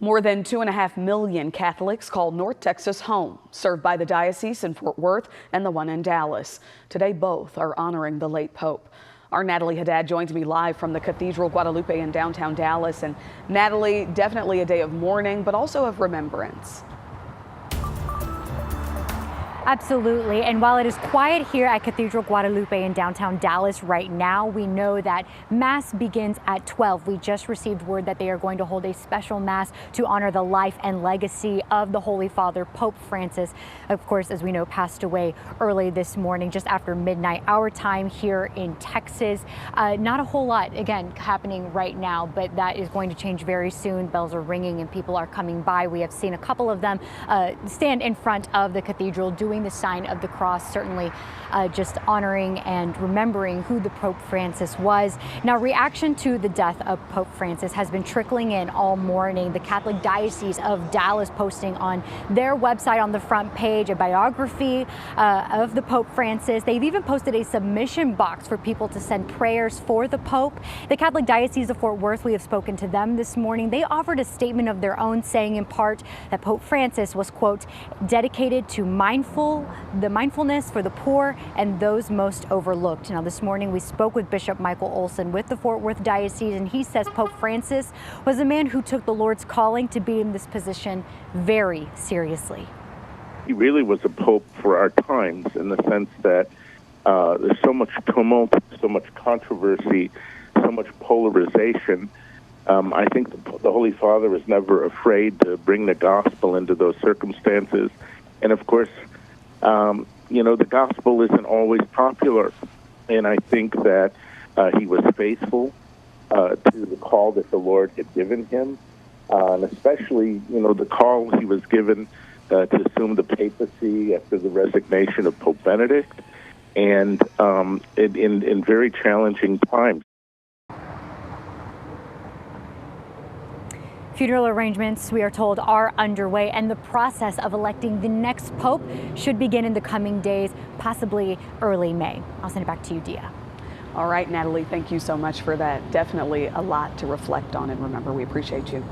More than 2.5 million Catholics call North Texas home, served by the Diocese in Fort Worth and the one in Dallas. Today, both are honoring the late Pope. Our Natalie Haddad joins me live from the Cathedral Guadalupe in downtown Dallas. And Natalie, definitely a day of mourning, but also of remembrance. Absolutely. And while it is quiet here at Cathedral Guadalupe in downtown Dallas right now, we know that Mass begins at 12. We just received word that they are going to hold a special Mass to honor the life and legacy of the Holy Father, Pope Francis. Of course, as we know, passed away early this morning, just after midnight, our time here in Texas. Not a whole lot, again, happening right now, but that is going to change very soon. Bells are ringing and people are coming by. We have seen a couple of them stand in front of the cathedral doing the sign of the cross, certainly just honoring and remembering who the Pope Francis was. Now, reaction to the death of Pope Francis has been trickling in all morning. The Catholic Diocese of Dallas posting on their website on the front page a biography of the Pope Francis. They've even posted a submission box for people to send prayers for the Pope. The Catholic Diocese of Fort Worth, we have spoken to them this morning. They offered a statement of their own, saying in part that Pope Francis was, quote, dedicated to the mindfulness for the poor and those most overlooked. Now, this morning we spoke with Bishop Michael Olson with the Fort Worth Diocese, and he says Pope Francis was a man who took the Lord's calling to be in this position very seriously. He really was a pope for our times, in the sense that there's so much tumult, so much controversy, so much polarization. I think the Holy Father was never afraid to bring the gospel into those circumstances. And of course, the gospel isn't always popular. And I think that he was faithful to the call that the Lord had given him. And especially, the call he was given to assume the papacy after the resignation of Pope Benedict, and in very challenging times. Funeral arrangements, we are told, are underway, and the process of electing the next pope should begin in the coming days, possibly early May. I'll send it back to you, Dia. All right, Natalie, thank you so much for that. Definitely a lot to reflect on and remember. We appreciate you.